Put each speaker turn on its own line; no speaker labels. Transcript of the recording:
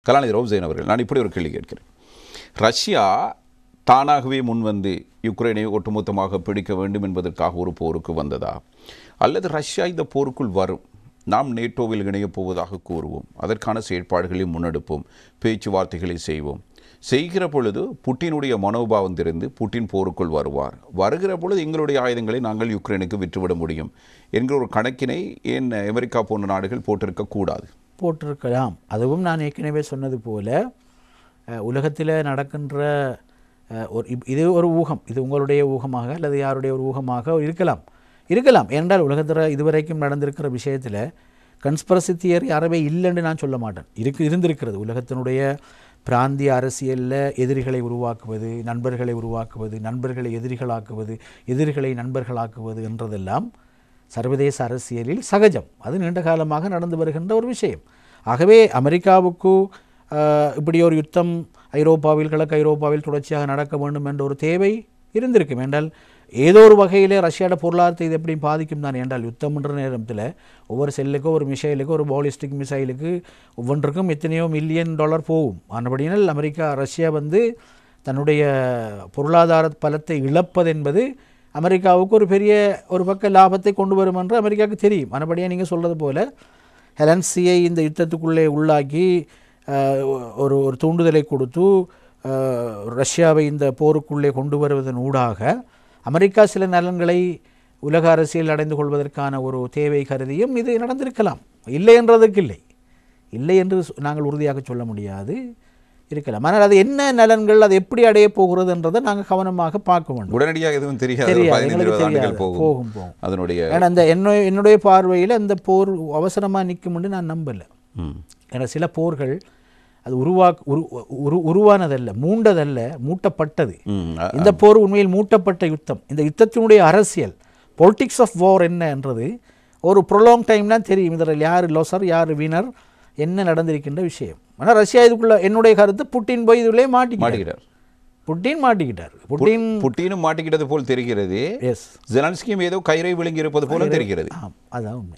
கலாநிதி ரவுசேன் அவர்கள், நான் இப்படி ஒரு கேள்வி கேட்கிறேன். ரஷ்யா தானாகவே முன்வந்து யுக்ரைனை ஒட்டுமொத்தமாக பிடிக்க வேண்டும் என்பதற்காக ஒரு போருக்கு வந்ததா, அல்லது ரஷ்யா இந்த போருக்குள் வரும், நாம் நேட்டோவில் இணையப் போவதாக கூறுவோம், அதற்கான செயற்பாடுகளை முன்னெடுப்போம், பேச்சுவார்த்தைகளை செய்வோம், செய்கிற பொழுது புட்டினுடைய மனோபாவம் தெரிந்து புட்டின் போருக்குள் வருவார், வருகிற பொழுது எங்களுடைய ஆயுதங்களை நாங்கள் யுக்ரைனுக்கு விற்றுவிட முடியும் என்கிற ஒரு கணக்கினை ஏன் அமெரிக்கா போன்ற நாடுகள் போட்டிருக்கக்கூடாது?
போட்டிருக்கலாம். அதுவும் நான் ஏற்கனவே சொன்னது போல உலகத்தில் நடக்கின்ற இது ஒரு ஊகம், இது உங்களுடைய ஊகமாக அல்லது யாருடைய ஒரு ஊகமாக இருக்கலாம். ஏனென்றால் உலகத்தில் இதுவரைக்கும் நடந்திருக்கிற விஷயத்தில் கன்ஸ்பிரசி தியரி அறவே இல்லைன்னு நான் சொல்ல மாட்டேன். இருந்திருக்கிறது. உலகத்தினுடைய பிராந்திய அரசியலில் எதிரிகளை உருவாக்குவது, நண்பர்களை உருவாக்குவது, நண்பர்களை எதிரிகளாக்குவது, எதிரிகளை நண்பர்களாக்குவது என்றதெல்லாம் சர்வதேச அரசியலில் சகஜம். அது நீண்ட காலமாக நடந்து வருகின்ற ஒரு விஷயம். ஆகவே அமெரிக்காவுக்கு இப்படி ஒரு யுத்தம் ஐரோப்பாவில், கிழக்கு ஐரோப்பாவில் தொடர்ச்சியாக நடக்க வேண்டும் என்ற ஒரு தேவை இருந்திருக்கும். என்றால் ஏதோ ஒரு வகையில் ரஷ்யாவோட பொருளாதாரத்தை இது எப்படி பாதிக்கும் தான். என்றால் யுத்தம்ன்ற நேரத்தில் ஒவ்வொரு செல்லுக்கும், ஒரு மிசைலுக்கு, ஒரு பாலிஸ்டிக் மிசைலுக்கு ஒவ்வொன்றுக்கும் எத்தனையோ $மில்லியன் போகும். ஆனபடியால் ரஷ்யா தன்னுடைய பொருளாதார பலத்தை இழப்பது என்பது அமெரிக்காவுக்கு ஒரு பெரிய ஒரு பக்க லாபத்தை கொண்டு வரும் என்று அமெரிக்காவுக்கு தெரியும். ஆனபடியாக நீங்கள் சொல்கிறது போல் ஹெலன்சியை இந்த யுத்தத்துக்குள்ளே உள்ளாக்கி ஒரு தூண்டுதலை கொடுத்து ரஷ்யாவை இந்த போருக்குள்ளே கொண்டு வருவதன் ஊடாக அமெரிக்கா சில நலன்களை உலக அரசியல் அடைந்து கொள்வதற்கான ஒரு தேவை கருதியும் இது நடந்திருக்கலாம். இல்லை என்றதுக்கு இல்லை என்று நாங்கள் உறுதியாக சொல்ல முடியாது, இருக்கலாம். ஆனால் அது என்ன நலன்கள், அது எப்படி அடைய போகிறது என்றதை நாங்கள் கவனமாக பார்க்க வேண்டும்.
உடனடியாக எதுவும் தெரியாது
போகும்.
அதனுடைய
அந்த என்னுடைய பார்வையில் அந்த போர் அவசரமாக நிற்கும் என்று நான் நம்பலை. ஏன்னா சில போர்கள் அது உருவானதல்ல, மூண்டதல்ல, மூட்டப்பட்டது. இந்த போர் உண்மையில் மூட்டப்பட்ட யுத்தம். இந்த யுத்தத்தினுடைய அரசியல், பொலிட்டிக்ஸ் ஆஃப் வார் என்ன என்றது ஒரு ப்ரொலாங் டைம் தான் தெரியும். இதில் யார் லொசர் யார் வினர் என்ன நடந்திருக்கின்ற விஷயம். ஆனால் ரஷ்யா இதுக்குள்ள என்னுடைய கருத்து புட்டின் போய் இதுள்ளே மாட்டிக்கிட்டார்.
புட்டினும் மாட்டிக்கிட்டது போல் தெரிகிறது. ஜெலன்ஸ்கியும் ஏதோ கயிறை விழுங்கி இருப்பது போல தெரிகிறது.
அதான் உண்மை.